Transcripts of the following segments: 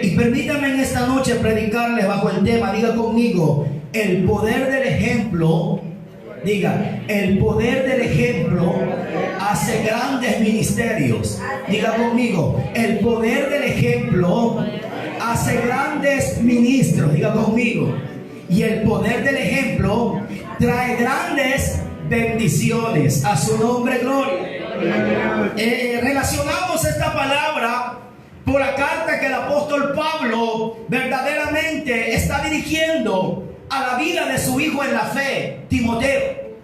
Y permítame en esta noche predicarles bajo el tema, diga conmigo, el poder del ejemplo. Diga, el poder del ejemplo hace grandes ministerios. Diga conmigo, el poder del ejemplo hace grandes ministros. Diga conmigo. Y el poder del ejemplo trae grandes bendiciones. A su nombre, gloria. Relacionamos esta palabra por la carta que el apóstol Pablo verdaderamente está dirigiendo a la vida de su hijo en la fe, Timoteo.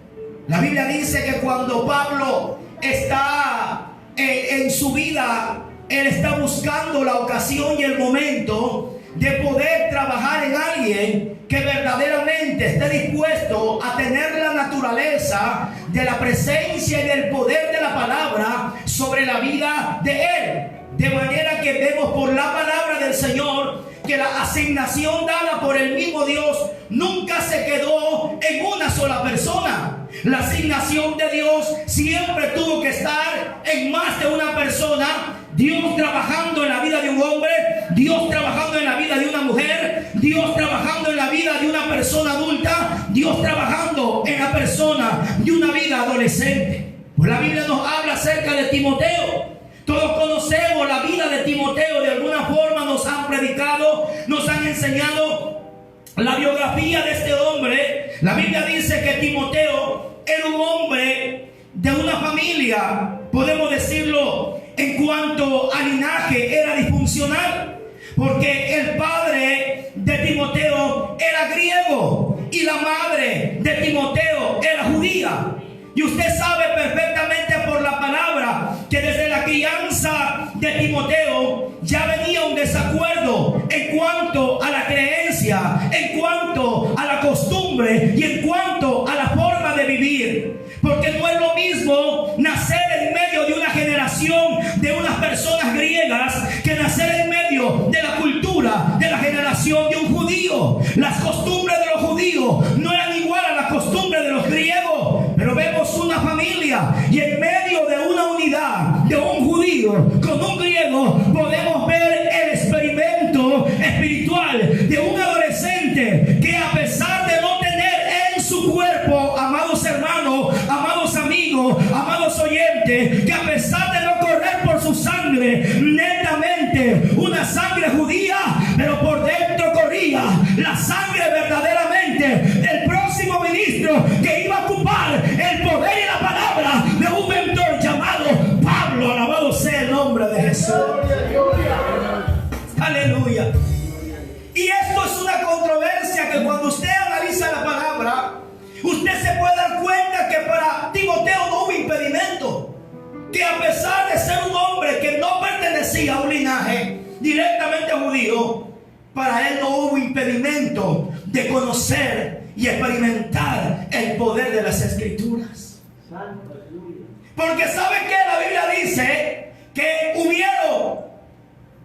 La Biblia dice que cuando Pablo está en su vida, él está buscando la ocasión y el momento de poder trabajar en alguien que verdaderamente esté dispuesto a tener la naturaleza de la presencia y del poder de la palabra sobre la vida de él. De manera que vemos por la palabra del Señor que la asignación dada por el mismo Dios nunca se quedó en una sola persona. La asignación de Dios siempre tuvo que estar en más de una persona. Dios trabajando en la vida de un hombre, Dios trabajando en la vida de una mujer, Dios trabajando en la vida de una persona adulta, Dios trabajando en la persona de una vida adolescente. Pues la Biblia nos habla acerca de Timoteo. Todos conocemos la vida de Timoteo, de alguna forma nos han predicado, nos han enseñado la biografía de este hombre. La Biblia dice que Timoteo era un hombre de una familia, podemos decirlo, en cuanto a linaje era disfuncional, porque el padre de Timoteo era griego y la madre de Timoteo era judía. Y usted sabe perfectamente por la palabra que desde la crianza de Timoteo ya venía un desacuerdo en cuanto a la creencia, en cuanto a la costumbre y en cuanto a la forma de vivir. Porque no es lo mismo nacer en medio de una generación de unas personas griegas que nacer en medio de la cultura de la generación de un judío. Las costumbres de los judíos no eran igual a las costumbres de los griegos, pero vemos una familia y en medio de una unidad de un judío con un griego podemos ver el experimento espiritual de un adolescente que, a pesar de no tener en su cuerpo, amados hermanos, amados amigos, amados oyentes, que a pesar de no correr por su sangre netamente una sangre judía, pero por dentro corría la sangre verdaderamente del próximo ministro que iba a ocupar el poder y la palabra de un mentor llamado Pablo. Alabado sea el nombre de Jesús. Aleluya. Y esto es una controversia que cuando usted analiza la palabra, usted se puede dar cuenta que para Timoteo no hubo impedimento. Que a pesar de ser un hombre que no pertenecía a un linaje directamente judío, para él no hubo impedimento de conocer y experimentar el poder de las Escrituras. Porque ¿sabe qué? La Biblia dice que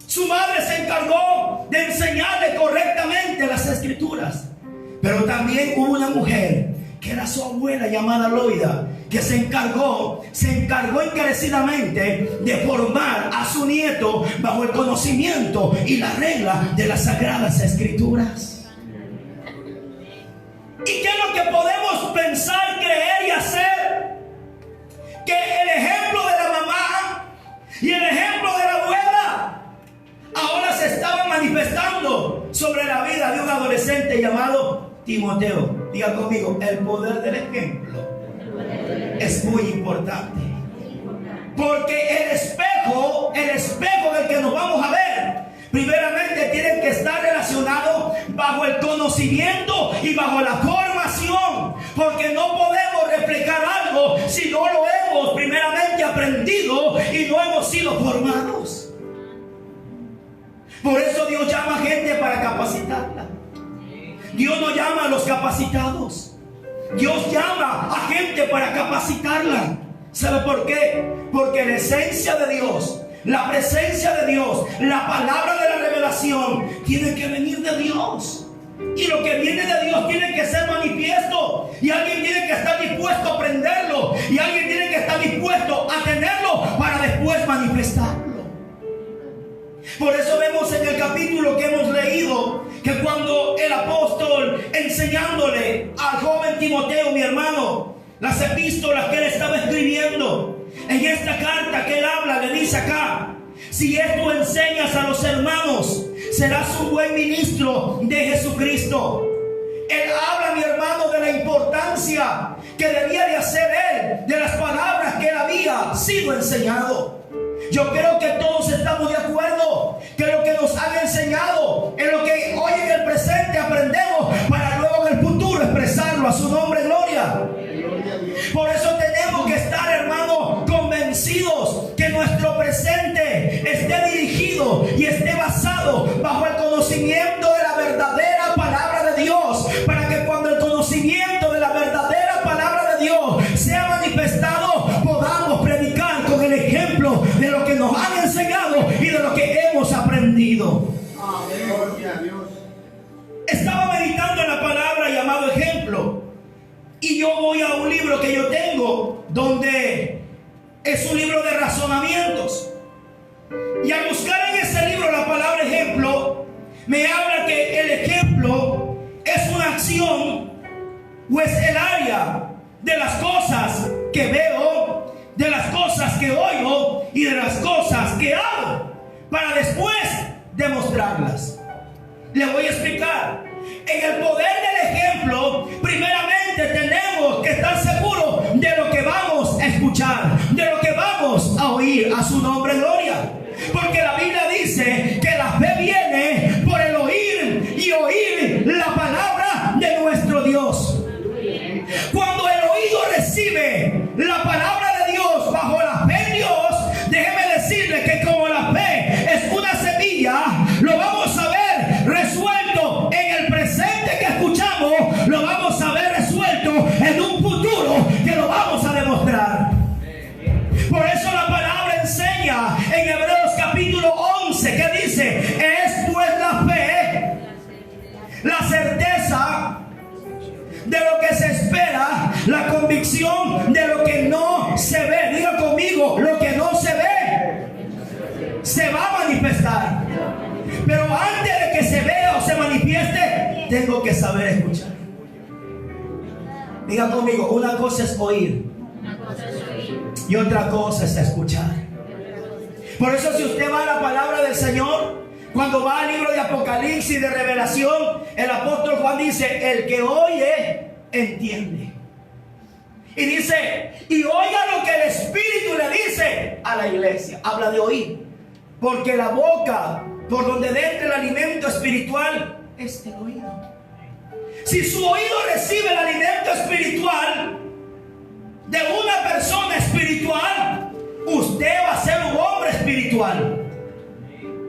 su madre se encargó de enseñarle correctamente las Escrituras. Pero también hubo una mujer que era su abuela llamada Loida, que se encargó encarecidamente de formar a su nieto bajo el conocimiento y la regla de las Sagradas Escrituras. ¿Y qué es lo que podemos pensar, creer y hacer? Que el ejemplo de la mamá y el ejemplo de la abuela ahora se estaban manifestando sobre la vida de un adolescente llamado Timoteo. Diga conmigo, el poder del ejemplo es muy importante. Porque el espejo del que nos vamos a ver, primeramente tiene que estar relacionado bajo el conocimiento y bajo la formación. Porque no podemos reflejar algo si no lo hemos primeramente aprendido y no hemos sido formados. Por eso Dios llama a gente para capacitarla. Dios no llama a los capacitados. Dios llama a gente para capacitarla. ¿Sabe por qué? Porque la esencia de Dios, la presencia de Dios, la palabra de la revelación tiene que venir de Dios. Y lo que viene de Dios tiene que ser manifiesto. Y alguien tiene que estar dispuesto a aprenderlo. Y alguien tiene que estar dispuesto a tenerlo para después manifestarlo. Por eso vemos en el capítulo apóstol enseñándole al joven Timoteo, mi hermano, las epístolas que él estaba escribiendo. En esta carta que él habla, le dice acá: si esto enseñas a los hermanos, serás un buen ministro de Jesucristo. Él habla, mi hermano, de la importancia que debía de hacer él, de las palabras que él había sido enseñado. Yo creo que todos estamos de acuerdo que lo que nos han enseñado es lo que hoy en el presente aprendemos para luego en el futuro expresarlo a su nombre, gloria. Por eso tenemos que estar, hermano, convencidos que nuestro presente esté dirigido y esté basado bajo el conocimiento de la verdadera palabra de Dios, para que cuando el conocimiento de la verdadera palabra de Dios sea manifestado, podamos predicar con el ejemplo de lo que nos han enseñado y de lo que hemos aprendido. Estaba meditando en la palabra llamado ejemplo, y yo voy a un libro que yo tengo donde es un libro de razonamientos, y al buscar en ese libro la palabra ejemplo, me habla que el ejemplo es una acción o es el área de las cosas que veo, de las cosas que oigo y de las cosas que hago, para después demostrarlas. Le voy a explicar. En el poder del ejemplo, primeramente tenemos que estar seguros de lo que vamos a escuchar, de lo que vamos a oír. A su nombre, gloria. Porque la Biblia dice que la fe viene por el oír y oír la palabra de nuestro Dios. Cuando el oído recibe la palabra de Dios bajo la fe en Dios, déjeme decirle que como la fe es una semilla, lo vamos a ver resuelto en el presente que escuchamos, lo vamos a ver resuelto en un futuro que lo vamos a demostrar. Por eso la palabra enseña en Hebreos capítulo 11 que dice: esto es la fe, la certeza de lo que se espera, la convicción de lo que no se ve. Diga conmigo: lo que no se ve se va a manifestar. Pero antes de que se vea o se manifieste, tengo que saber escuchar. Diga conmigo: una cosa es oír y otra cosa es escuchar. Por eso, si usted va a la palabra del Señor, cuando va al libro de Apocalipsis, de Revelación, el apóstol Juan dice: el que oye, entiende. Y dice: y oiga lo que el Espíritu le dice a la iglesia. Habla de oír, porque la boca, por donde entra el alimento espiritual, es el oído. Si su oído recibe el alimento espiritual de una persona espiritual, usted va a ser un hombre espiritual.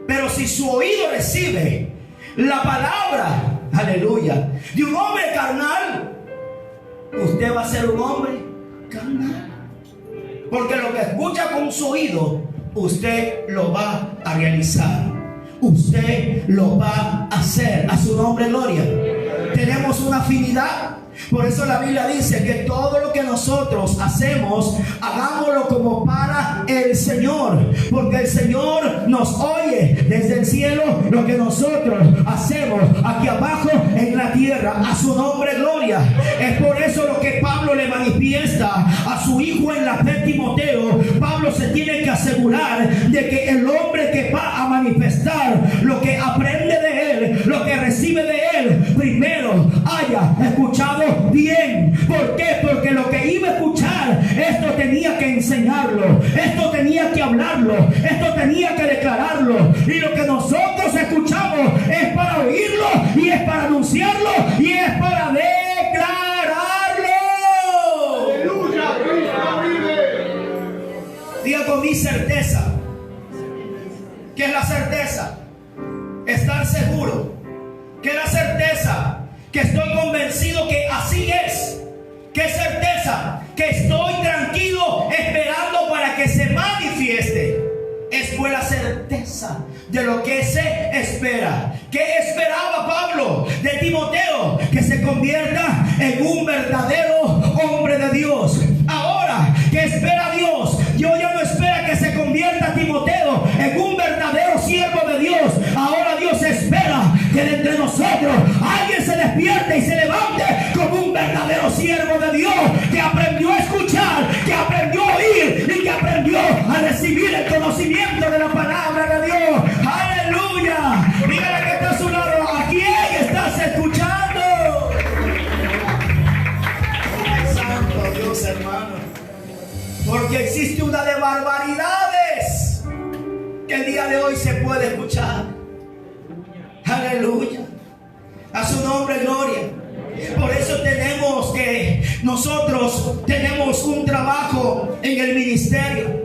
Pero si su oído recibe la palabra, aleluya, de un hombre carnal, usted va a ser un hombre carnal. Porque lo que escucha con su oído, usted lo va a realizar. Usted lo va a hacer. A su nombre, gloria. Tenemos una afinidad. Por eso la Biblia dice que todo lo que nosotros hacemos, hagámoslo como para el Señor, porque el Señor nos oye desde el cielo lo que nosotros hacemos aquí abajo en la tierra. A su nombre, gloria. Es por eso lo que Pablo le manifiesta a su hijo en la fe, Timoteo. Pablo se tiene que asegurar de que el hombre que va a manifestar lo que aprende de él, lo que recibe de él, primero haya escuchado bien. ¿Por qué? Porque lo que iba a escuchar, esto tenía que enseñarlo, esto tenía que hablarlo, esto tenía que declararlo. Y lo que nosotros escuchamos es para oírlo, y es para anunciarlo, y es para declararlo. ¡Aleluya! ¡Cristo vive! Diga con mi certeza. ¿Qué es la certeza? Estar seguro. ¿Qué es la certeza? Que estoy convencido que así es. ¿Qué certeza? Que estoy tranquilo esperando para que se manifieste. Es fue la certeza de lo que se espera. ¿Qué esperaba Pablo de Timoteo? Que se convierta en un verdadero hombre de Dios. Ahora, ¿qué espera Dios? Dios ya no espera que se convierta Timoteo en un verdadero siervo de Dios. Ahora Dios espera que de entre nosotros alguien se despierte y se levante como un verdadero siervo de Dios, que aprendió a escuchar, que aprendió a oír y que aprendió a recibir el conocimiento de la palabra de Dios. Aleluya. Dígale que está a su lado, ¿a quién estás escuchando? Santo Dios, hermano. Porque existe una de barbaridades que el día de hoy se puede escuchar. Aleluya. A su nombre, gloria. Por eso nosotros tenemos un trabajo en el ministerio.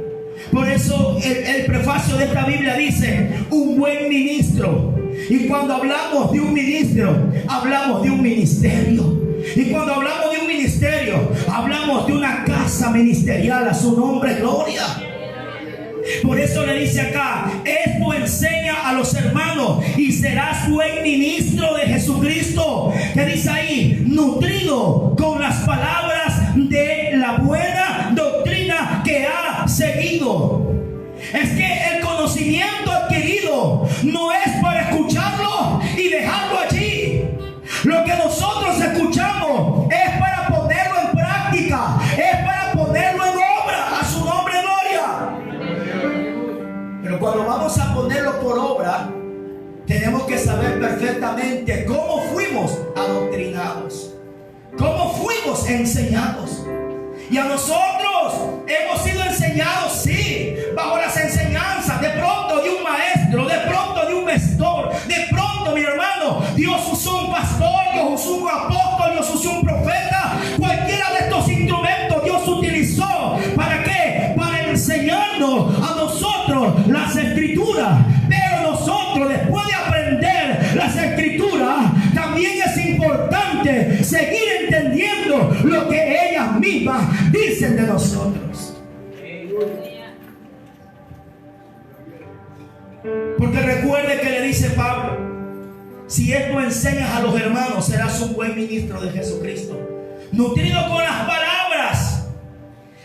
Por eso el prefacio de esta Biblia dice, un buen ministro. Y cuando hablamos de un ministro, hablamos de un ministerio. Y cuando hablamos de un ministerio, hablamos de una casa ministerial. A su nombre, gloria. Por eso le dice acá, esto enseña a los hermanos y serás buen ministro de Jesucristo. Que dice ahí, nutrido con las palabras de la buena doctrina que ha seguido. Es que el conocimiento adquirido no es para escucharlo y dejarlo allí. Lo que nosotros escuchamos es para ponerlo en práctica, es para ponerlo en obra. A su nombre, gloria. Pero cuando vamos a ponerlo por obra, tenemos que saber perfectamente cómo fuimos adoctrinados, cómo fuimos enseñados. Y a nosotros hemos sido enseñados, sí, bajo las enseñanzas de pronto de un maestro, de pronto de un pastor, de pronto, mi hermano, Dios usó un pastor, Dios usó un apóstol, Dios usó un profeta. Cualquiera de estos instrumentos Dios utilizó. ¿Para qué? Para enseñarnos a nosotros las escrituras. Pero nosotros, después de aprender las escrituras, también es importante seguir entendiendo lo que ellas mismas dicen de nosotros. Porque recuerde que le dice Pablo, si esto enseñas a los hermanos, serás un buen ministro de Jesucristo, nutrido con las palabras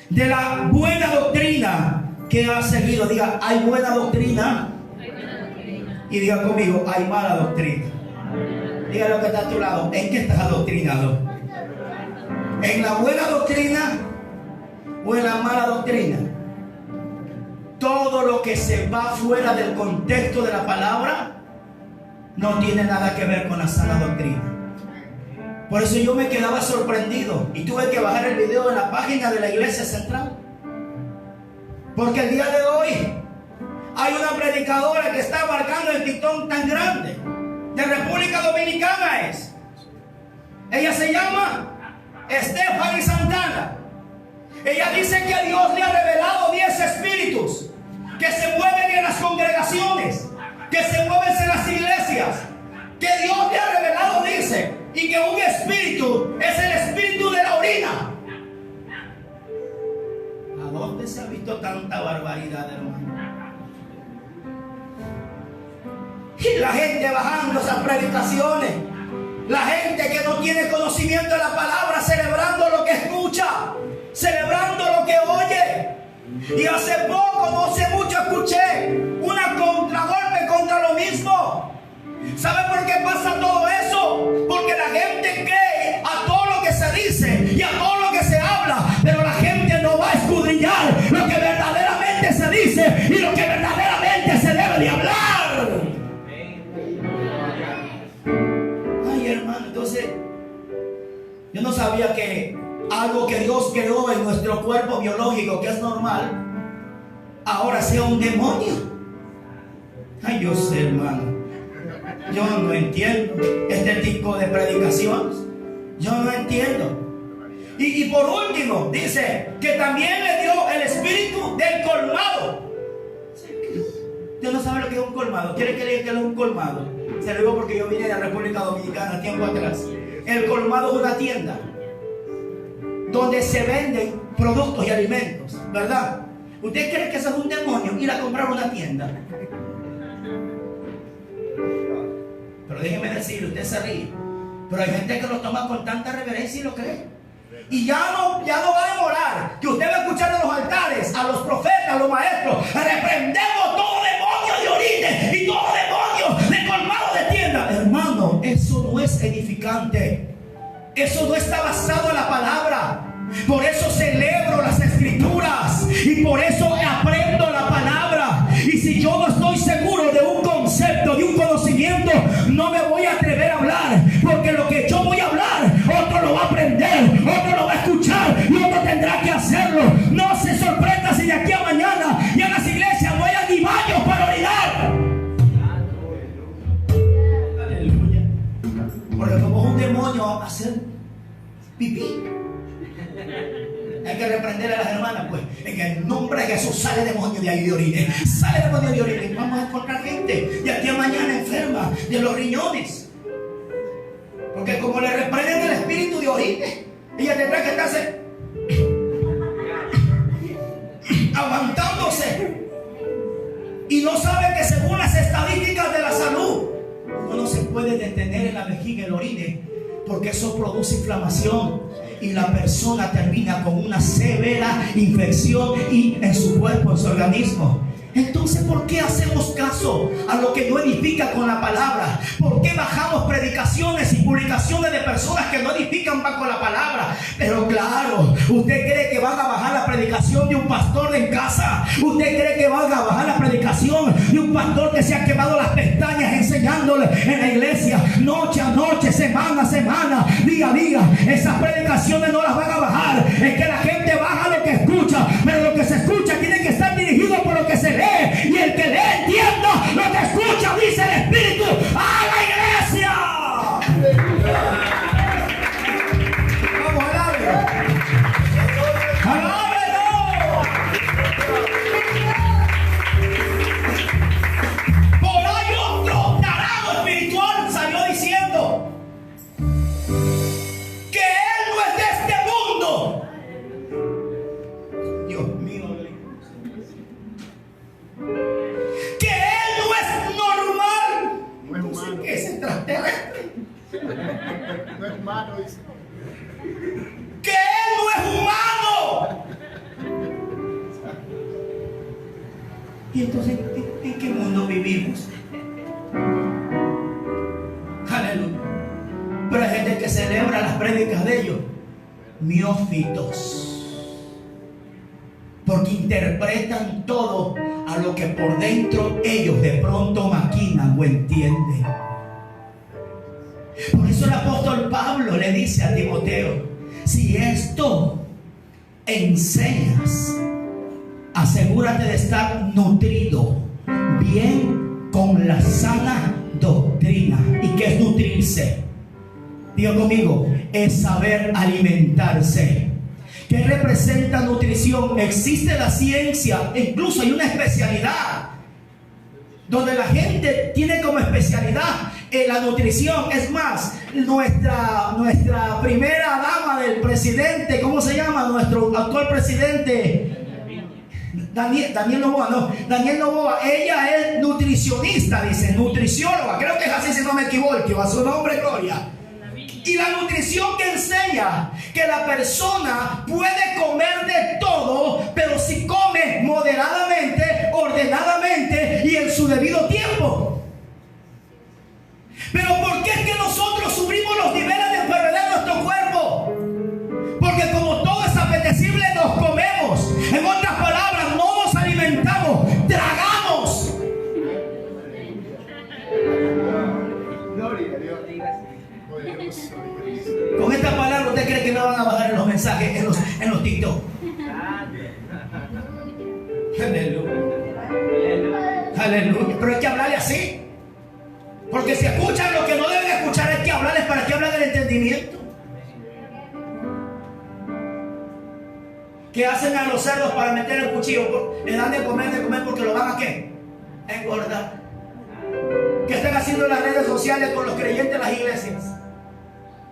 de la buena doctrina que ha seguido. Diga, hay buena doctrina. Y diga conmigo, hay mala doctrina. Diga lo que está a tu lado, ¿en qué estás adoctrinado? ¿En la buena doctrina o en la mala doctrina? Todo lo que se va fuera del contexto de la palabra no tiene nada que ver con la sana doctrina. Por eso yo me quedaba sorprendido y tuve que bajar el video en la página de la iglesia central. Porque el día de hoy hay una predicadora que está marcando el titón tan grande de República Dominicana. Ella se llama Stephanie Santana. Ella dice que Dios le ha revelado 10 espíritus que se mueven en las congregaciones, que se mueven en las iglesias, que Dios le ha revelado, dice, y que un espíritu es el espíritu de la orina. ¿A dónde se ha visto tanta barbaridad, hermano? Y la gente bajando esas predicaciones, la gente que no tiene conocimiento de la palabra, celebrando lo que escucha, celebrando lo que oye. Y hace poco, no hace mucho, escuché una contragolpe contra lo mismo. ¿Sabe por qué pasa todo eso? Porque la gente cree a todo lo que se dice y a todo lo que se habla, pero la gente no va a escudriñar lo que verdaderamente se dice y lo que verdaderamente se debe de hablar. Ay, hermano, entonces yo no sabía que algo que Dios creó en nuestro cuerpo biológico, que es normal, ahora sea un demonio. Ay, yo sé, hermano, yo no entiendo este tipo de predicaciones. Yo no entiendo. Y por último, dice que también le dio el espíritu del colmado. Usted no sabe lo que es un colmado. ¿Quiere que le diga que es un colmado? Se lo digo porque yo vine de la República Dominicana tiempo atrás. El colmado es una tienda donde se venden productos y alimentos, ¿verdad? ¿Usted cree que eso es un demonio ir a comprar una tienda? Pero déjeme decirle, usted se ríe, pero hay gente que lo toma con tanta reverencia y lo cree. Y ya no va a demorar que usted va a escuchar en los altares a los profetas, a los maestros: reprendemos todo demonio de orines y todo demonio de colmado de tienda. Hermano, eso no es edificante. Eso no está basado en la palabra. Por eso celebro las escrituras y por eso aprendo la palabra. Y si yo no estoy seguro de un concepto, de un conocimiento, no me voy a atrever a hablar, porque lo que yo voy a hablar, otro lo va a aprender, otro lo va a escuchar y otro tendrá que hacerlo. No se sorprenda si de aquí a mañana ya en las iglesias no hayan ni baños para orinar. Aleluya. Porque como un demonio va a hacer pipí, hay que reprender a las hermanas, pues. En el nombre de Jesús, sale demonio de ahí de orine. Sale demonio de orine. Vamos a encontrar gente de aquí a mañana enferma de los riñones. Porque como le reprenden el espíritu de orine, ella tendrá que estarse aguantándose. Y no sabe que según las estadísticas de la salud, uno no se puede detener en la vejiga el orine, porque eso produce inflamación y la persona termina con una severa infección y en su cuerpo, en su organismo. Entonces, ¿por qué hacemos caso a lo que no edifica con la palabra? ¿Por qué bajamos predicaciones y publicaciones de personas que no edifican con la palabra? Pero claro, ¿usted cree que van a bajar la predicación de un pastor en casa? ¿Usted cree que van a bajar la predicación de un pastor que se ha quemado las pestañas enseñándole en la iglesia noche a noche, semana a semana, día a día? Esas predicaciones no las van a bajar. Es que la gente baja lo que escucha, pero lo que se escucha tiene que estar dirigido por lo que se lee. Y el que lee entienda lo que escucha, dice el Espíritu a la iglesia. Vamos, alábelo. Alábelo. Por ahí otro tarado espiritual salió diciendo que él no es de este mundo. Dios mío. Que él no es normal. No es humano. Es extraterrestre. No es humano, dice. Que él no es humano. Y entonces, ¿en qué mundo vivimos? Aleluya. Pero hay gente que celebra las prédicas de ellos, miófitos, porque interpretan todo a lo que por dentro ellos de pronto maquinan o entienden. Por eso el apóstol Pablo le dice a Timoteo: si esto enseñas, asegúrate de estar nutrido bien con la sana doctrina. ¿Y qué es nutrirse? Diga conmigo, es saber alimentarse. ¿Qué representa nutrición? Existe la ciencia, incluso hay una especialidad donde la gente tiene como especialidad la nutrición. Es más, nuestra primera dama del presidente, ¿cómo se llama? Nuestro actual presidente, Daniel Noboa, ella es nutricionista, dice, nutricióloga, creo que es así si no me equivoco, a su nombre, gloria. Y la nutrición que enseña que la persona puede comer de todo, pero si come moderadamente, ordenadamente y en su debido tiempo. Pero ¿por qué es que nosotros sufrimos los niveles de enfermedad en nuestro cuerpo? Porque como todo es apetecible, nos comemos. En otras palabras, no nos alimentamos, tragamos. Gloria a Dios. Con esta palabra, ¿usted cree que no van a bajar en los mensajes, en los TikTok? Aleluya. Aleluya. Pero hay que hablarle así. Porque si escuchan lo que no deben escuchar, hay que hablarles para que hablen del entendimiento. ¿Qué hacen a los cerdos para meter el cuchillo? Le dan de comer porque lo van a ¿qué? A engordar. ¿Qué están haciendo en las redes sociales con los creyentes de las iglesias?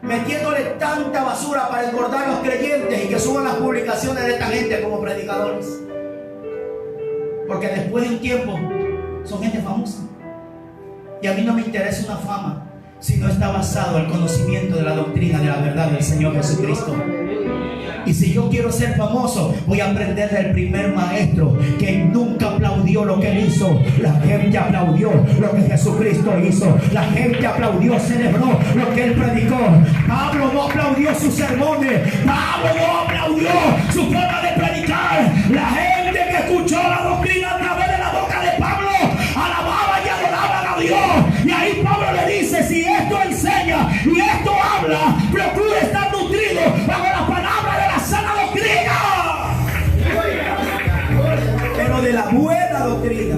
Metiéndole tanta basura para engordar a los creyentes y que suban las publicaciones de esta gente como predicadores. Porque después de un tiempo son gente famosa. Y a mí no me interesa una fama si no está basado en el conocimiento de la doctrina de la verdad del Señor Jesucristo. Y si yo quiero ser famoso, voy a aprender del primer maestro que nunca aplaudió lo que él hizo. La gente aplaudió lo que Jesucristo hizo. La gente aplaudió, celebró lo que él predicó. Pablo no aplaudió sus sermones. Pablo no aplaudió su forma de predicar. La gente que escuchó la doctrina a través de la boca de Pablo alababan y adoraban a Dios. Y ahí Pablo le dice: si esto enseña y esto habla, procura estar nutrido bajo la palabra de la sana doctrina, pero de la buena doctrina.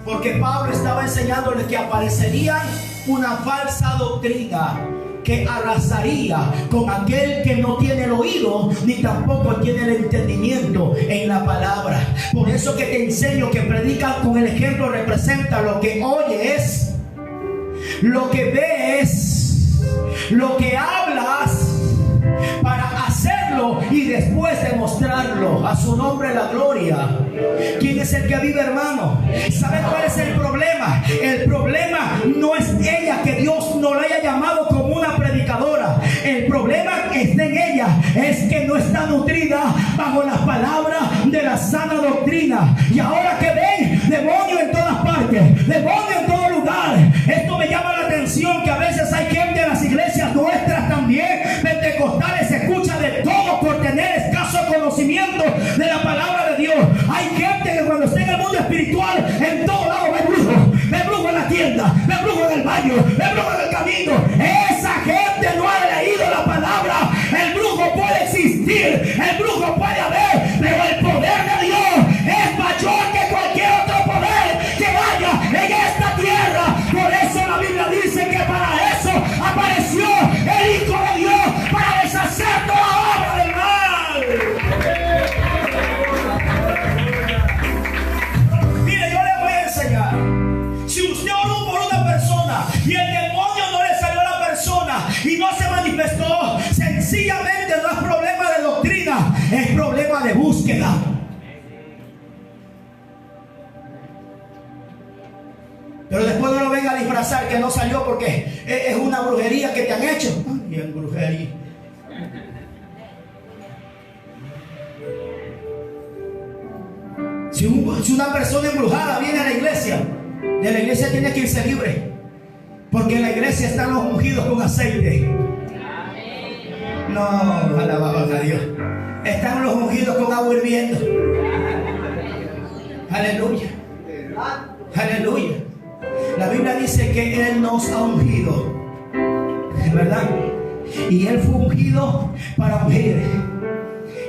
Porque Pablo estaba enseñándoles que aparecería una falsa doctrina que arrasaría con aquel que no tiene el oído ni tampoco tiene el entendimiento en la palabra. Por eso que te enseño que predican con el ejemplo representa lo que oyes, lo que ves, lo que hablas, para hacerlo y después demostrarlo. A su nombre la gloria. ¿Quién es el que vive, hermano? ¿Sabe cuál es el problema? El problema no es ella, que Dios no la haya llamado como una predicadora. El problema está en ella, es que no está nutrida bajo las palabras de la sana doctrina. Y ahora que ven demonio en todas partes, demonio en todo lugar, esto me llama la atención, que a veces hay gente en las iglesias nuestras también pentecostales, escucha de todo por tener escaso conocimiento de la palabra de Dios. Hay gente que cuando está en el mundo espiritual, en todo lado ve brujo en la tienda, ve brujo en el baño, ve brujo en el camino. Esa gente no ha leído la palabra. El brujo puede existir, el brujo puede haber, pero el poder de Dios es mayor que cualquier otro poder que vaya en esta tierra. Por eso la Biblia dice que para eso apareció el Hijo de Dios, para deshacer toda obra del mal. Mire, yo le voy a enseñar. Si usted oró por una persona y el demonio no le salió a la persona y no se manifestó, sencillamente no es problema de doctrina, es problema de búsqueda. Pero después no lo venga a disfrazar que no salió porque es una brujería que te han hecho. Bien, brujería. Si una persona embrujada viene a la iglesia, de la iglesia tiene que irse libre. Porque en la iglesia están los ungidos con aceite. No, alababan a Dios. Están los ungidos con agua hirviendo. Aleluya. Aleluya. La Biblia dice que Él nos ha ungido, ¿verdad? Y Él fue ungido para ungir.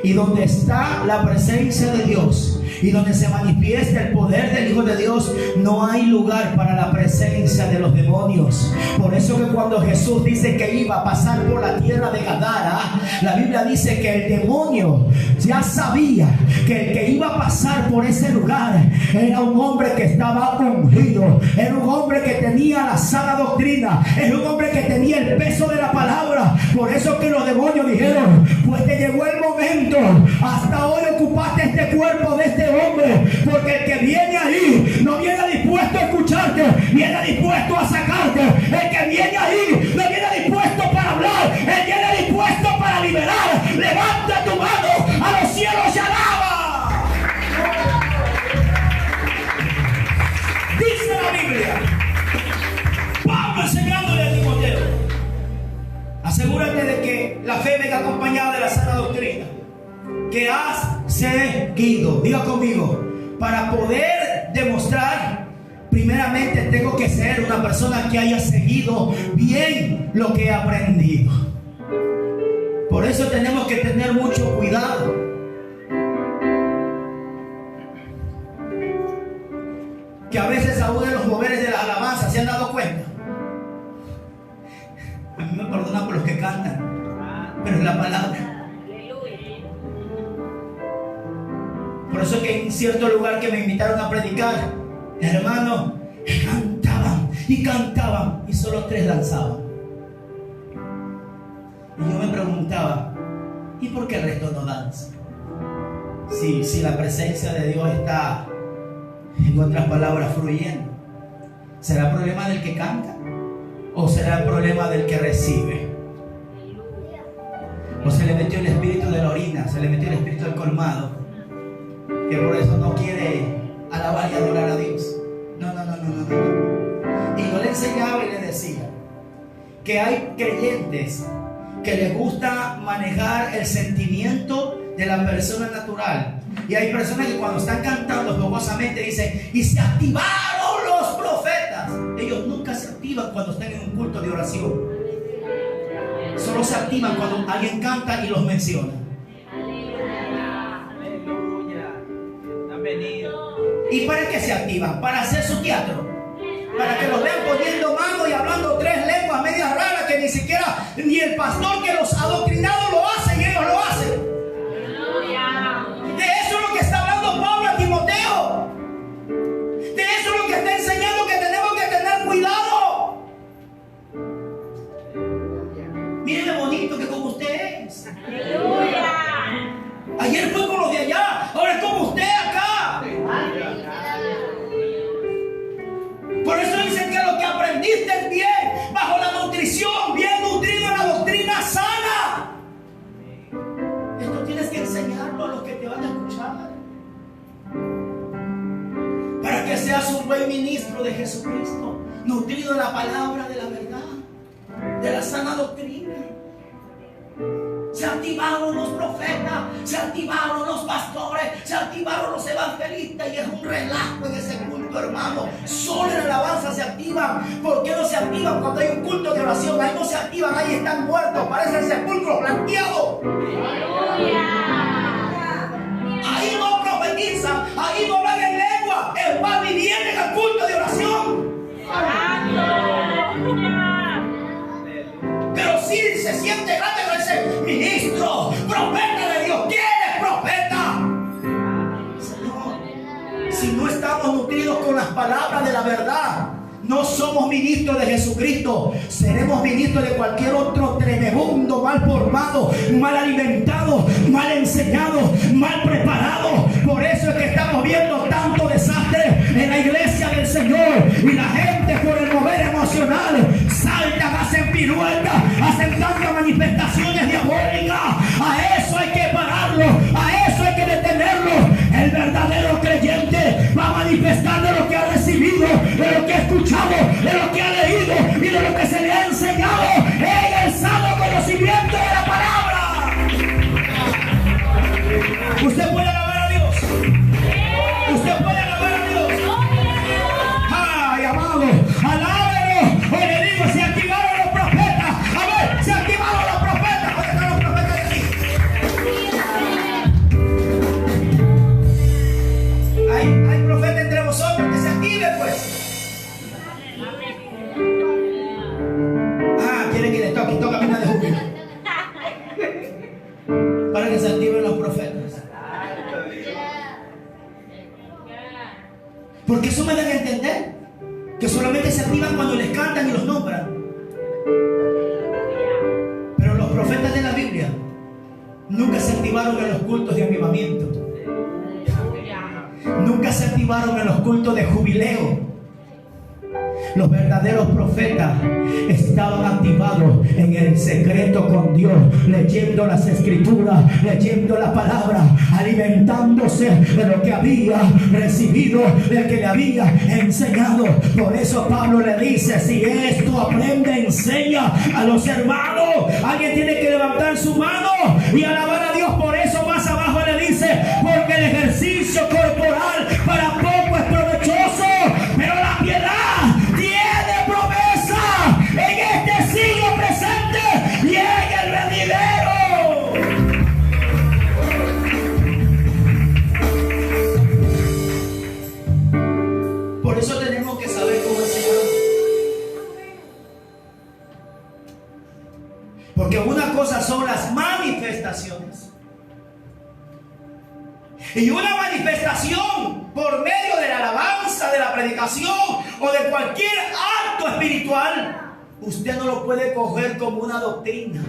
Y donde está la presencia de Dios y donde se manifiesta el poder del Hijo de Dios, no hay lugar para la presencia de los demonios. Por eso que cuando Jesús dice que iba a pasar por la tierra de Gadara, la Biblia dice que el demonio ya sabía que el que iba a pasar por ese lugar era un hombre que estaba ungido, era un hombre que tenía la sana doctrina, era un hombre que tenía el peso de la palabra. Por eso que los demonios dijeron: pues te llegó el momento, hasta hoy ocupaste este cuerpo de este hombre, porque el que viene ahí no viene dispuesto a escucharte, viene dispuesto a sacarte. El que viene ahí no viene dispuesto para hablar, él viene dispuesto para liberar. Levanta tu mano a los cielos y alaba. Dice la Biblia, Pablo enseñándole a Timoteo: asegúrate de que la fe venga acompañada de la sana doctrina que has seguido. Diga conmigo: para poder demostrar, primeramente tengo que ser una persona que haya seguido bien lo que he aprendido. Por eso tenemos que tener mucho cuidado. Que a veces aún en los moveres de la alabanza, ¿se han dado cuenta? A mí me perdonan por los que cantan, pero es la palabra. Por eso que en cierto lugar que me invitaron a predicar, hermano, cantaban y cantaban y solo 3 danzaban. Y yo me preguntaba: ¿y por qué el resto no danza? Si la presencia de Dios está, en otras palabras, fluyendo. ¿Será el problema del que canta o será el problema del que recibe? O se le metió el espíritu de la orina, se le metió el espíritu del colmado, que por eso no quiere alabar y adorar a Dios. No. Y yo le enseñaba y le decía que hay creyentes que les gusta manejar el sentimiento de la persona natural. Y hay personas que cuando están cantando jocosamente dicen: y se activaron los profetas. Ellos nunca se activan cuando están en un culto de oración. Solo se activan cuando alguien canta y los menciona. Aleluya. Han venido. ¿Y para qué se activan? Para hacer su teatro. Para que los vean poniendo mano y hablando 3 lenguas medias raras que ni siquiera ni el pastor que los ha adoctrinado lo hace y ellos lo hacen. De eso es lo que está hablando Pablo a Timoteo. De eso es lo que está enseñando, que tenemos que tener cuidado. Miren lo bonito que como usted es. Ayer fue con los de allá, ahora es como usted acá. Por eso dicen que lo que aprendiste bien, bajo la nutrición, bien nutrido en la doctrina sana. Esto tienes que enseñarlo a los que te van a escuchar, para que seas un buen ministro de Jesucristo, nutrido en la palabra de la verdad, de la sana doctrina. Se activaron los profetas, se activaron los pastores, se activaron los evangelistas, y es un relajo en ese culto, hermano. Solo en alabanza se activan. ¿Por qué no se activan cuando hay un culto de oración? Ahí no se activan, ahí están muertos, parece el sepulcro blanqueado. Ahí no profetizan, ahí no hablan en lengua, es más, ni vienen al culto de oración. Pero sí se siente grande con ese ministro, profeta de Dios. ¿Quién es profeta? Señor, si no estamos nutridos con las palabras de la verdad, no somos ministros de Jesucristo. Seremos ministros de cualquier otro tremebundo, mal formado, mal alimentado, mal enseñado, mal preparado. Por eso es que estamos viendo tanto desastre en la iglesia del Señor. Y la gente, por el mover emocional, saltan, hacen piruetas, hacen tantas manifestaciones diabólicas. A eso hay que pararlo, a eso hay que detenerlo. El verdadero creyente va a manifestar de lo que ha recibido, de lo que ha escuchado, de lo que ha leído y de lo que se le ha enseñado en el sano conocimiento de la palabra. Usted puede alabar a Dios. Usted puede alabar a Dios. Ay, amado, alábelo. Hoy le digo, se activaron los profetas. A ver, se activaron los profetas. ¿Dónde están los profetas aquí? Hay profetas entre vosotros, que se activen pues. Quieren que le toque, toca mina de júbilo. Para que se activen los profetas. Porque eso me da a entender que solamente se activan cuando les cantan y los nombran. Pero los profetas de la Biblia nunca se activaron en los cultos de avivamiento. Nunca se activaron en los cultos de jubileo. Los verdaderos profetas estaban activados en el secreto con Dios, leyendo las escrituras, leyendo la palabra, alimentándose de lo que había recibido, del que le había enseñado. Por eso Pablo le dice: si esto aprende, enseña a los hermanos. Alguien tiene que levantar su mano y alabar a Dios. Por eso más abajo le dice: porque el ejercicio corporal para poco es provechoso, pero la piedad tiene promesa en este siglo presente y en el venidero. Por eso tenemos que saber cómo enseñar. Porque una cosa son las manifestaciones, y una manifestación por medio de la alabanza, de la predicación o de cualquier acto espiritual, usted no lo puede coger como una doctrina.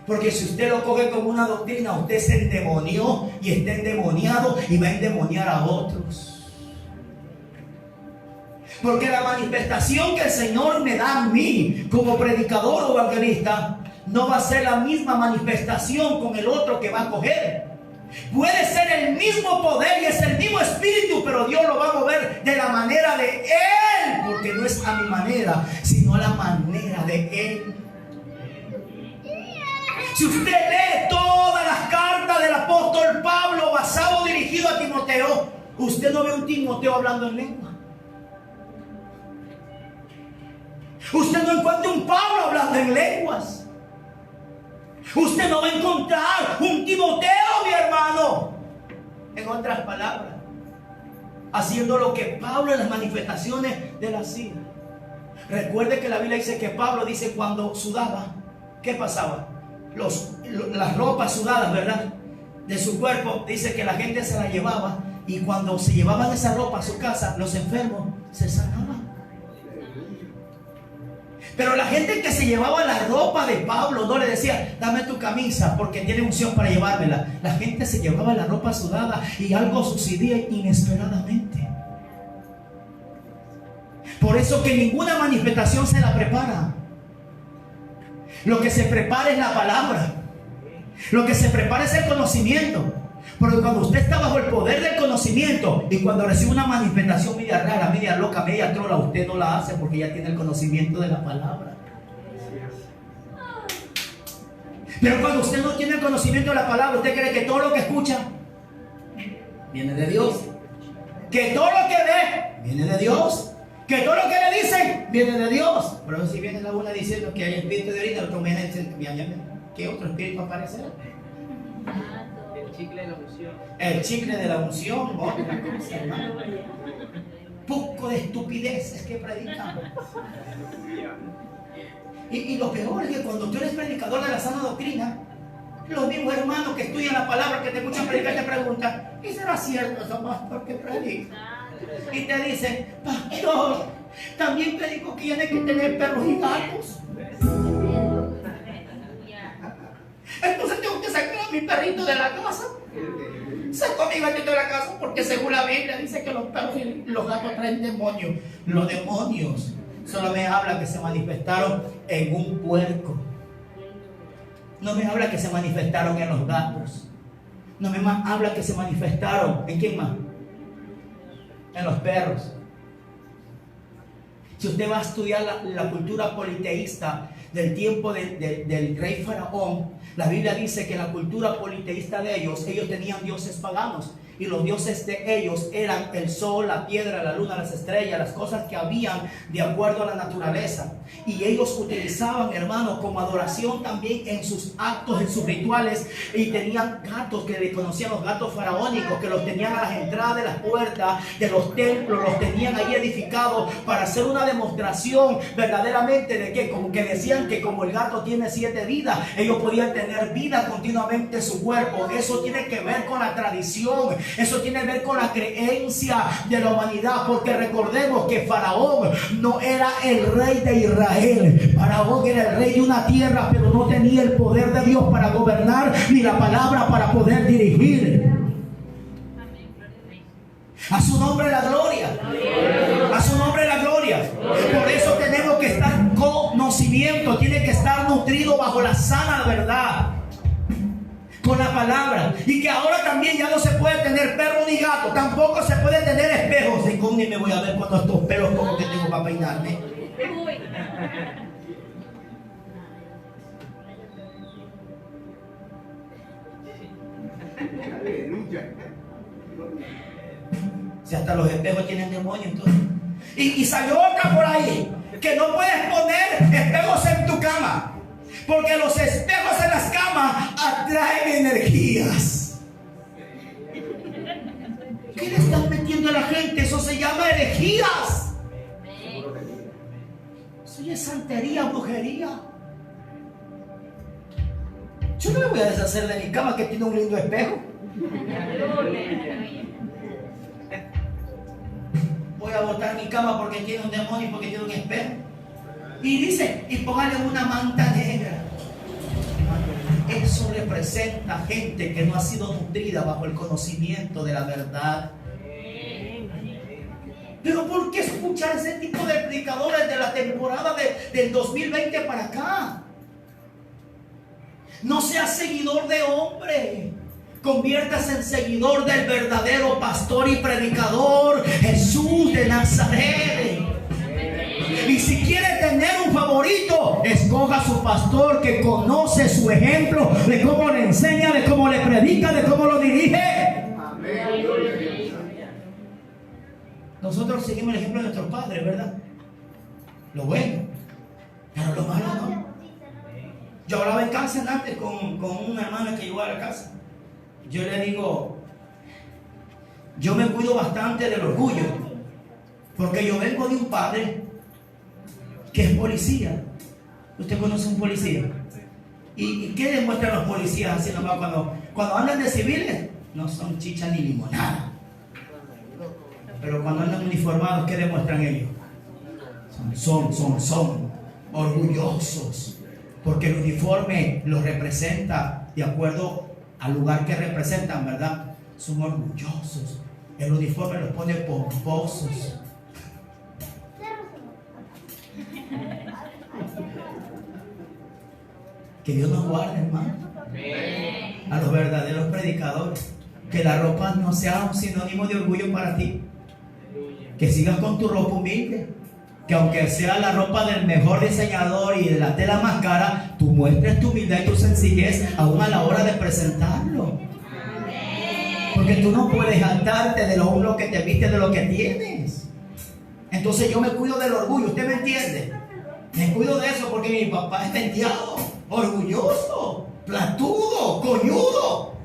Porque si usted lo coge como una doctrina, usted se endemonió y está endemoniado y va a endemoniar a otros. Porque la manifestación que el Señor me da a mí como predicador o evangelista no va a ser la misma manifestación con el otro que va a coger. Puede ser el mismo poder y es el mismo espíritu, pero Dios lo va a mover de la manera de Él, porque no es a mi manera, sino a la manera de Él. Si usted lee todas las cartas del apóstol Pablo basado, dirigido a Timoteo, usted no ve un Timoteo hablando en lengua. Usted no encuentra un Pablo hablando en lenguas. Usted no va a encontrar un Timoteo, mi hermano, en otras palabras, haciendo lo que Pablo en las manifestaciones de la hacía. Recuerde que la Biblia dice que Pablo dice cuando sudaba, ¿qué pasaba? Las ropas sudadas, ¿verdad?, de su cuerpo, dice que la gente se la llevaba, y cuando se llevaban esa ropa a su casa, los enfermos se sanaban. Pero la gente que se llevaba la ropa de Pablo no le decía, dame tu camisa porque tiene unción para llevármela. La gente se llevaba la ropa sudada y algo sucedía inesperadamente. Por eso que ninguna manifestación se la prepara. Lo que se prepara es la palabra. Lo que se prepara es el conocimiento. Porque cuando usted está bajo el poder del conocimiento y cuando recibe una manifestación media rara, media loca, media trola, usted no la hace porque ya tiene el conocimiento de la palabra. Pero cuando usted no tiene el conocimiento de la palabra, usted cree que todo lo que escucha viene de Dios, que todo lo que ve viene de Dios, que todo lo que le dicen viene de Dios. Pero si viene la una diciendo que hay espíritu de orina, el otro viene diciendo, ¿qué otro espíritu aparecerá? El chicle de la unción. El chicle de la unción, otra cosa, hermano. Poco de estupideces que predicamos. Y lo peor es que cuando tú eres predicador de la sana doctrina, los mismos hermanos que estudian la palabra, que te escuchan predicar, te preguntan, ¿y será cierto eso, pastor, que predica? Y te dicen, pastor, también predico que tiene que tener perros y gatos. Entonces tengo que sacar a mi perrito de la casa. Saco a mi gatito de la casa porque según la Biblia dice que los perros y los gatos traen demonios. Los demonios solo me habla que se manifestaron en un puerco. No me habla que se manifestaron en los gatos. No me habla que se manifestaron ¿en quién más? En los perros. Si usted va a estudiar la cultura politeísta del tiempo del rey Faraón, la Biblia dice que la cultura politeísta de ellos tenían dioses paganos. Y los dioses de ellos eran el sol, la piedra, la luna, las estrellas, las cosas que habían de acuerdo a la naturaleza. Y ellos utilizaban, hermanos, como adoración también en sus actos, en sus rituales. Y tenían gatos que le conocían los gatos faraónicos, que los tenían a las entradas de las puertas de los templos, los tenían ahí edificados para hacer una demostración verdaderamente de que, como que decían que como el gato tiene 7 vidas, ellos podían tener vida continuamente en su cuerpo. Eso tiene que ver con la tradición. Eso tiene que ver con la creencia de la humanidad, porque recordemos que Faraón no era el rey de Israel. Faraón era el rey de una tierra, pero no tenía el poder de Dios para gobernar, ni la palabra para poder dirigir. A su nombre la gloria. A su nombre la gloria. Por eso tenemos que estar conocimiento, tiene que estar nutrido bajo la sana verdad, con la palabra. Y que ahora también ya no se puede tener perro ni gato, tampoco se puede tener espejos. ¿De cómo ni me voy a ver con estos pelos como que tengo para peinarme? Si hasta los espejos tienen demonios, entonces. Y salió otra por ahí, que no puedes poner espejos en tu cama, porque los espejos en las camas atraen energías. ¿Qué le están metiendo a la gente? Eso se llama herejías. Eso ya es santería, brujería. Yo no me voy a deshacer de mi cama que tiene un lindo espejo. Voy a botar mi cama porque tiene un demonio y porque tiene un espejo. Y dice, y póngale una manta negra. Eso representa gente que no ha sido nutrida bajo el conocimiento de la verdad. Pero ¿por qué escuchar ese tipo de predicadores de la temporada del 2020 para acá? No seas seguidor de hombre. Conviértase en seguidor del verdadero pastor y predicador, Jesús de Nazaret. Y si quiere tener un favorito, escoja a su pastor que conoce su ejemplo de cómo le enseña, de cómo le predica, de cómo lo dirige. Nosotros seguimos el ejemplo de nuestros padres, ¿verdad? Lo bueno, pero lo malo no. Yo hablaba en casa antes con una hermana que llegó a la casa. Yo le digo, yo me cuido bastante del orgullo, porque yo vengo de un padre que es policía. ¿Usted conoce un policía? ¿Y qué demuestran los policías así nomás cuando andan de civiles? No son chicha ni limonada. Pero cuando andan uniformados, ¿qué demuestran ellos? Son orgullosos, porque el uniforme los representa de acuerdo al lugar que representan, ¿verdad? Son orgullosos. El uniforme los pone pomposos. Que Dios nos guarde, hermano. A los verdaderos predicadores. Que la ropa no sea un sinónimo de orgullo para ti. Que sigas con tu ropa humilde. Que aunque sea la ropa del mejor diseñador y de la tela más cara, tú muestres tu humildad y tu sencillez aún a la hora de presentarlo. Porque tú no puedes jactarte de lo que te viste, de lo que tienes. Entonces yo me cuido del orgullo, ¿usted me entiende? Me cuido de eso porque mi papá es venteado, orgulloso, platudo, coñudo.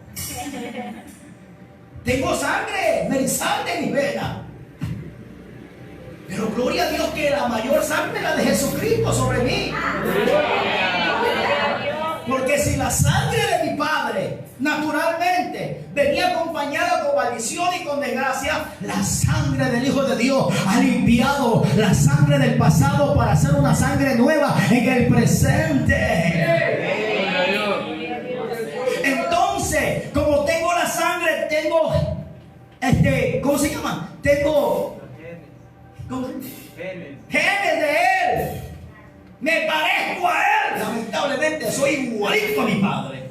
Tengo sangre, merizante en mis venas. Pero gloria a Dios que la mayor sangre es la de Jesucristo sobre mí. Porque si la sangre de mi padre naturalmente venía acompañada con maldición y con desgracia, la sangre del Hijo de Dios ha limpiado la sangre del pasado para hacer una sangre nueva en el presente. Entonces, como tengo la sangre, tengo ¿cómo se llama? Tengo genes de él. Me parezco a él. Lamentablemente soy igualito a mi padre.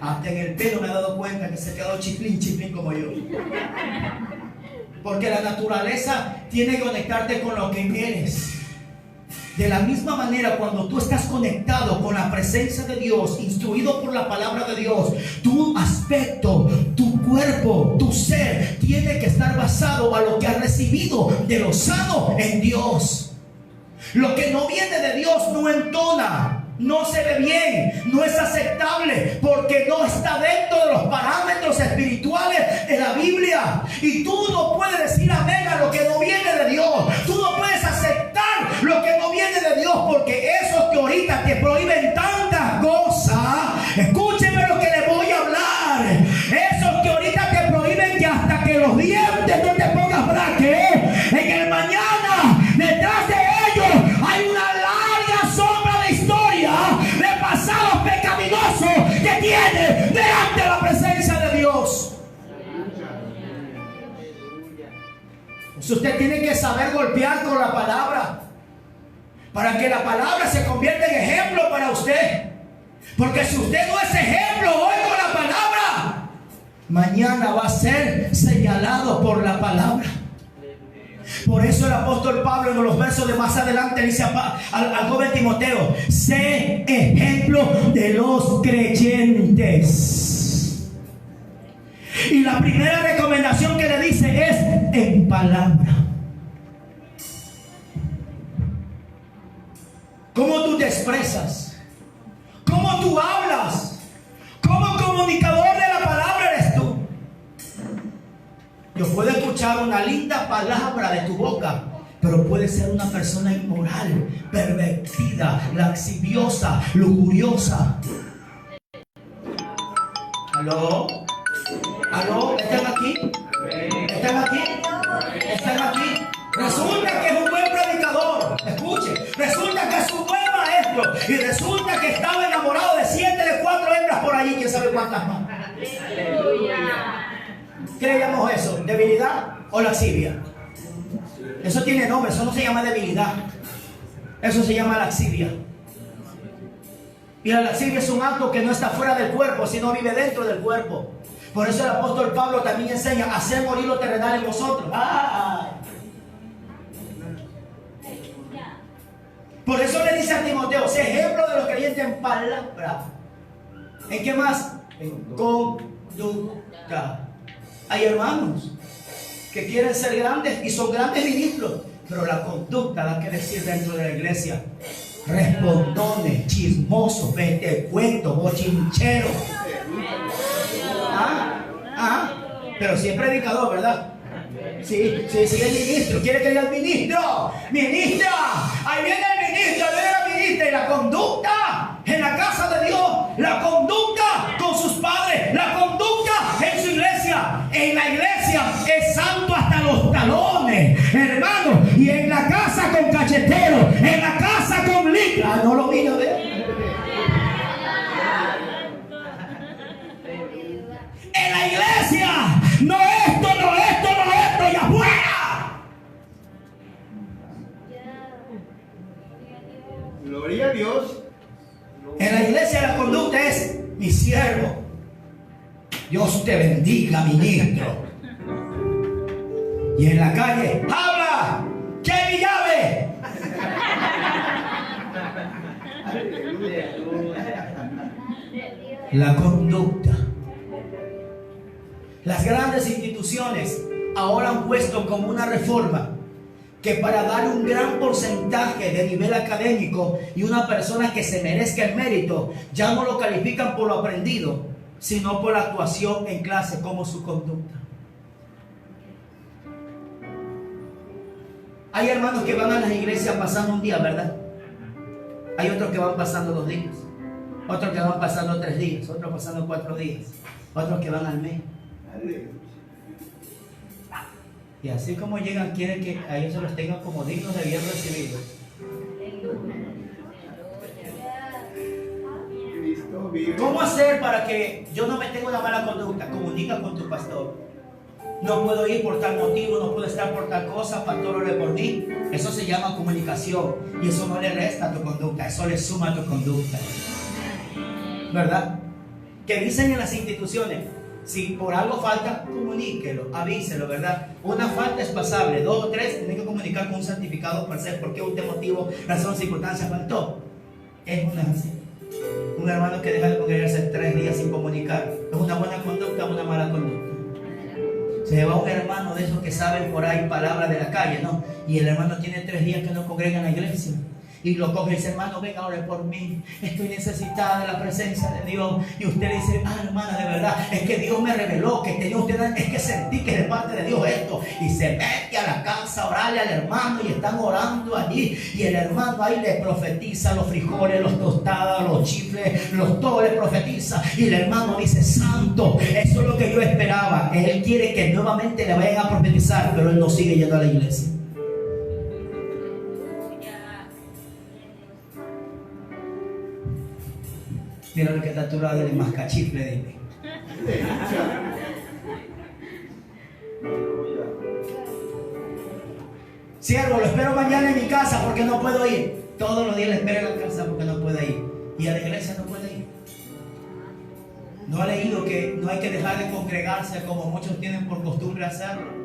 Hasta en el pelo me he dado cuenta que se quedó chiplín como yo. Porque la naturaleza tiene que conectarte con lo que eres. De la misma manera, cuando tú estás conectado con la presencia de Dios, instruido por la palabra de Dios, tu aspecto, tu cuerpo, tu ser tiene que estar basado a lo que has recibido de lo sano en Dios. Lo que no viene de Dios no entona, no se ve bien, no es aceptable, porque no está dentro de los parámetros espirituales de la Biblia. Y tú no puedes decir amén a lo que no viene de Dios. Tú no puedes aceptar lo que no viene de Dios, porque esos que ahorita te prohíben tantas cosas, escúcheme lo que les voy a hablar. Esos que ahorita te prohíben que hasta que los dientes no te pongas braque, en el mañana detrás de ellos hay una larga sombra de historia de pasados pecaminosos que tiene delante de la presencia de Dios. Entonces usted tiene que saber golpear con la palabra, para que la palabra se convierta en ejemplo para usted. Porque si usted no es ejemplo hoy con la palabra, mañana va a ser señalado por la palabra. Por eso el apóstol Pablo en los versos de más adelante dice al joven Timoteo: sé ejemplo de los creyentes. Y la primera recomendación que le dice es en palabra. ¿Cómo tú te expresas? ¿Cómo tú hablas? ¿Cómo comunicador de la palabra eres tú? Yo puedo escuchar una linda palabra de tu boca, pero puedes ser una persona inmoral, pervertida, laxiviosa, lujuriosa. ¿Aló? ¿Aló? ¿Están aquí? ¿Están aquí? ¿Están aquí? Resulta que es un buen predicador. Escuche. Resulta que es un buen maestro. Y resulta que estaba enamorado de 7 de 4 hembras por allí. ¿Quién sabe cuántas más? ¿Qué le llamamos eso? ¿Debilidad o laxivia? Eso tiene nombre. Eso no se llama debilidad. Eso se llama laxivia. Y la lascivia es un acto que no está fuera del cuerpo, sino vive dentro del cuerpo. Por eso el apóstol Pablo también enseña a hacer morir lo terrenal en vosotros. Por eso le dice a Timoteo, sé ejemplo de los creyentes en palabra. ¿En qué más? En conducta. Hay hermanos que quieren ser grandes y son grandes ministros, pero la conducta da que decir dentro de la iglesia. Respondones, chismosos, cuentos, bochincheros. Pero si es predicador, ¿verdad? Sí, es ministro. ¿Quiere que diga el ministro? ¡Ministra! Ahí viene el ministro, ahí viene la ministra. Y la conducta en la casa de Dios, la conducta con sus padres, la conducta en su iglesia. En la iglesia es santo hasta los talones, hermano. Y en la casa con cachetero, en la casa con licra. No lo miro de él. En la iglesia, no esto, y afuera. Gloria a Dios. En la iglesia la conducta es: mi siervo, Dios te bendiga, ministro. Y en la calle, habla, que es mi llave. La conducta. Las grandes instituciones ahora han puesto como una reforma que para dar un gran porcentaje de nivel académico y una persona que se merezca el mérito, ya no lo califican por lo aprendido, sino por la actuación en clase, como su conducta. Hay hermanos que van a las iglesias pasando un día, ¿verdad? Hay otros que van pasando 2 días, otros que van pasando 3 días, otros pasando 4 días, otros que van al mes. Y así como llegan, quieren que a ellos se los tengan como dignos de bien recibidos. ¿Cómo hacer para que yo no me tenga una mala conducta? Comunica con tu pastor. No puedo ir por tal motivo, no puedo estar por tal cosa, pastor, ore por mí. Eso se llama comunicación. Y eso no le resta a tu conducta, eso le suma a tu conducta. ¿Verdad? Que dicen en las instituciones: si por algo falta, comuníquelo, avíselo, ¿verdad? Una falta es pasable, 2 o 3 tienen que comunicar con un certificado para saber por qué usted motivo, razón, circunstancia faltó. Es una así. Un hermano que deja de congregarse 3 días sin comunicar, ¿es una buena conducta o una mala conducta? Se va un hermano de esos que saben por ahí palabras de la calle, ¿no? Y el hermano tiene 3 días que no congrega en la iglesia. Y lo coge y dice: hermano, venga, ore por mí, estoy necesitada de la presencia de Dios. Y usted dice: hermana, de verdad, es que Dios me reveló que tenía usted, es que sentí que es de parte de Dios esto. Y se mete a la casa a orarle al hermano, y están orando allí, y el hermano ahí le profetiza los frijoles, los tostadas, los chifles, todo le profetiza. Y el hermano dice: santo, eso es lo que yo esperaba. Él quiere que nuevamente le vayan a profetizar, pero él no sigue yendo a la iglesia. Mira lo que está a tu lado, el más cachifle, dime. Siervo, lo espero mañana en mi casa porque no puedo ir. Todos los días le espero en la casa porque no puede ir. Y a la iglesia no puede ir. ¿No ha leído que no hay que dejar de congregarse como muchos tienen por costumbre hacerlo?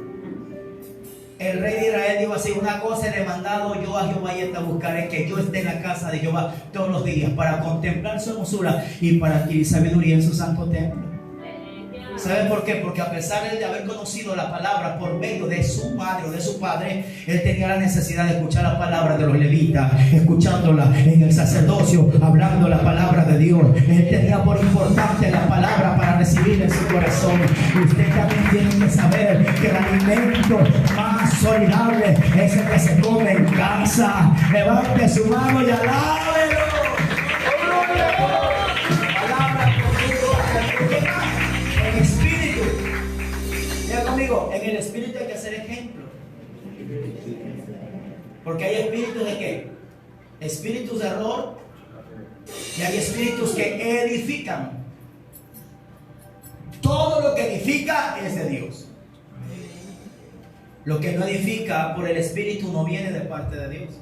El rey de Israel dijo así: una cosa he demandado yo a Jehová, y esta buscaré, que yo esté en la casa de Jehová todos los días, para contemplar su hermosura y para adquirir sabiduría en su santo templo. ¿Sabe por qué? Porque a pesar de haber conocido la palabra por medio de su madre o de su padre, él tenía la necesidad de escuchar la palabra de los levitas, escuchándola en el sacerdocio, hablando la palabra de Dios. Él tenía por importante la palabra para recibir en su corazón. Usted también tiene que saber que el alimento más saludable es el que se come en casa. Levante su mano y alábelo. En el espíritu hay que hacer ejemplo. Porque hay espíritus de qué? Espíritus de error. Y hay espíritus que edifican. Todo lo que edifica es de Dios. Lo que no edifica por el espíritu no viene de parte de Dios.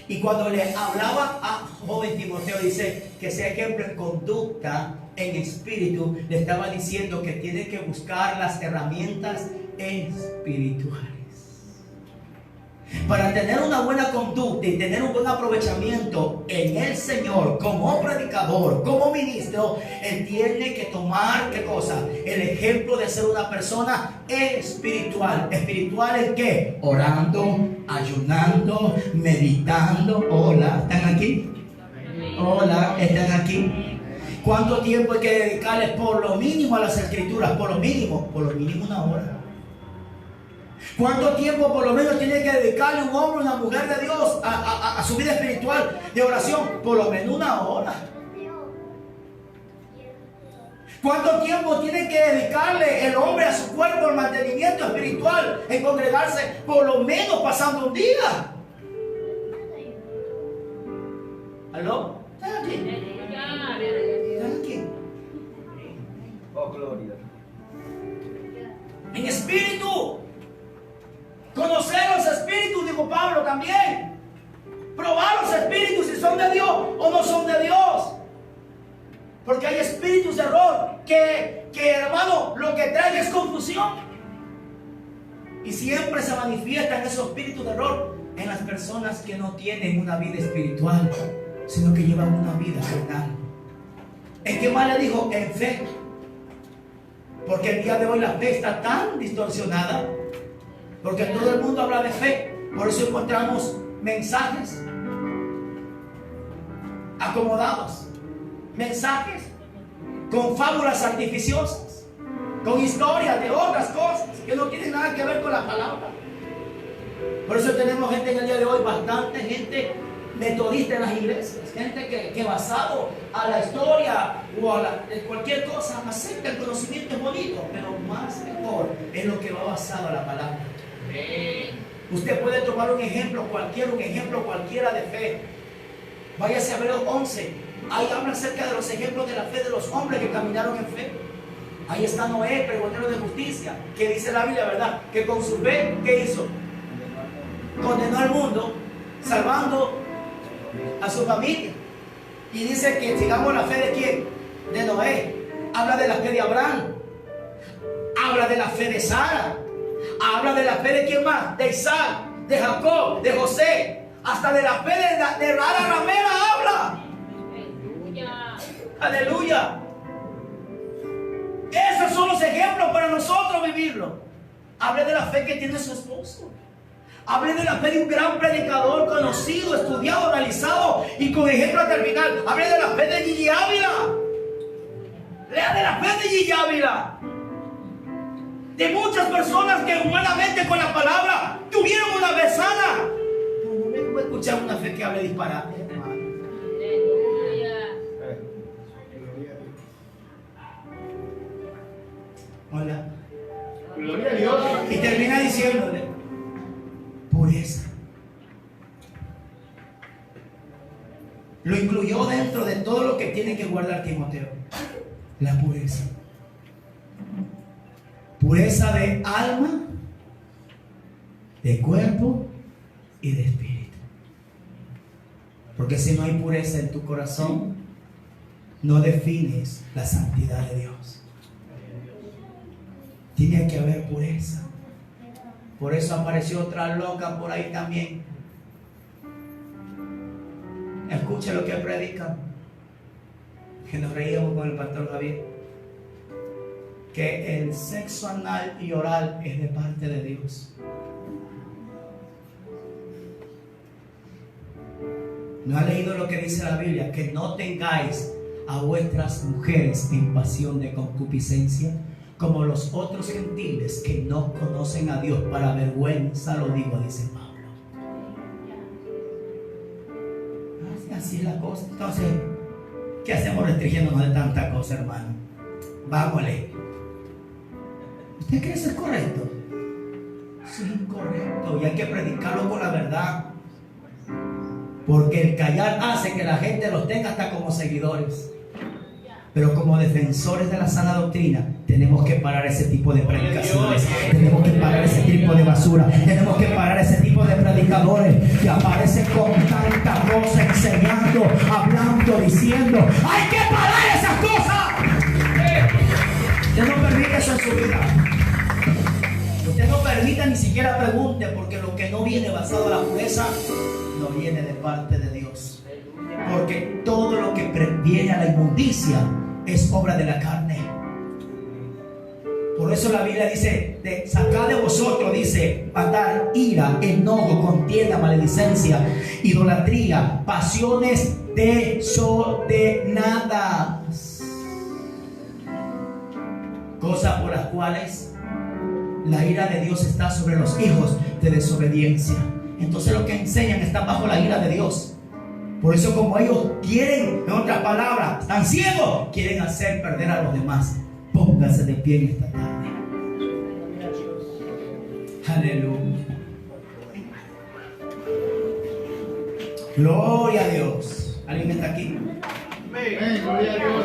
Y cuando le hablaba a joven Timoteo, dice que sea ejemplo en conducta, en espíritu, le estaba diciendo que tiene que buscar las herramientas espirituales. Para tener una buena conducta y tener un buen aprovechamiento en el Señor, como predicador, como ministro, él tiene que tomar, ¿qué cosa? El ejemplo de ser una persona espiritual. ¿Espiritual en qué? Orando, ayunando, meditando. Hola, ¿están aquí? Hola, ¿están aquí? ¿Cuánto tiempo hay que dedicarle por lo mínimo a las escrituras? Por lo mínimo 1 hora. ¿Cuánto tiempo por lo menos tiene que dedicarle un hombre o una mujer de Dios a su vida espiritual de oración? Por lo menos 1 hora. ¿Cuánto tiempo tiene que dedicarle el hombre a su cuerpo al mantenimiento espiritual en congregarse? Por lo menos pasando un día. ¿Aló? ¿Están aquí? ¿Están aquí? Oh, gloria. En espíritu. Conocer los espíritus, dijo Pablo también. Probar los espíritus si son de Dios o no son de Dios. Porque hay espíritus de error que hermano, lo que traen es confusión. Y siempre se manifiestan esos espíritus de error en las personas que no tienen una vida espiritual, sino que llevan una vida carnal. ¿En qué más le dijo? En fe. Porque el día de hoy la fe está tan distorsionada. Porque todo el mundo habla de fe. Por eso encontramos mensajes acomodados. Mensajes con fábulas artificiosas. Con historias de otras cosas que no tienen nada que ver con la palabra. Por eso tenemos gente en el día de hoy, bastante gente metodista en las iglesias. Gente que basado a la historia o de cualquier cosa acepta el conocimiento, es bonito. Pero más mejor es lo que va basado a la palabra. Usted puede tomar un ejemplo cualquiera de fe. Váyase a Hebreos 11. Ahí habla acerca de los ejemplos de la fe de los hombres que caminaron en fe. Ahí está Noé, pregonero de justicia, que dice la Biblia, ¿verdad? Que con su fe, ¿qué hizo? Condenó al mundo, salvando a su familia. Y dice que sigamos la fe de ¿quién? De Noé. Habla de la fe de Abraham. Habla de la fe de Sara. Habla de la fe de quién más, de Isaac, de Jacob, de José, hasta de la fe de Rara Ramera habla. Aleluya. Esos son los ejemplos para nosotros vivirlo. Hable de la fe que tiene su esposo. Hable de la fe de un gran predicador conocido, estudiado, analizado y con ejemplo terminal. Hable de la fe de Gigi Ávila. Lea de la fe de Gigi Ávila. De muchas personas que humanamente con la palabra tuvieron una fe sana. No me voy a escuchar una fe que hable disparate, hermano. Hola. Gloria a Dios. Y termina diciéndole: pureza. Lo incluyó dentro de todo lo que tiene que guardar Timoteo. La pureza. Pureza de alma, de cuerpo y de espíritu. Porque si no hay pureza en tu corazón, no defines la santidad de Dios. Tiene que haber pureza. Por eso apareció otra loca por ahí también. Escucha lo que predican. Que nos reíamos con el pastor Javier. Que el sexo anal y oral es de parte de Dios. ¿No ha leído lo que dice la Biblia? Que no tengáis a vuestras mujeres en pasión de concupiscencia, como los otros gentiles que no conocen a Dios. Para vergüenza lo digo, dice Pablo. Así es la cosa. Entonces, ¿qué hacemos restringiéndonos de tanta cosa, hermano? Vámonos. ¿Usted cree eso es correcto? Eso es incorrecto y hay que predicarlo con la verdad. Porque el callar hace que la gente los tenga hasta como seguidores. Pero como defensores de la sana doctrina, tenemos que parar ese tipo de predicaciones. Tenemos que parar ese tipo de basura. Tenemos que parar ese tipo de predicadores que aparecen con tanta diciendo. Hay que parar esas cosas. Usted no permite eso en su vida. Usted no permita ni siquiera pregunte, porque lo que no viene basado a la pureza no viene de parte de Dios. Porque todo lo que viene a la inmundicia es obra de la carne. Por eso la Biblia dice: sacad de vosotros, dice, matar, ira, enojo, contienda, maledicencia, idolatría, pasiones desordenadas, cosas por las cuales la ira de Dios está sobre los hijos de desobediencia. Entonces los que enseñan están bajo la ira de Dios. Por eso, como ellos quieren, en otras palabras, están ciegos, quieren hacer perder a los demás. Póngase de pie en esta tarde. Aleluya. Gloria a Dios. ¿Alguien está aquí? Amén. Gloria a Dios.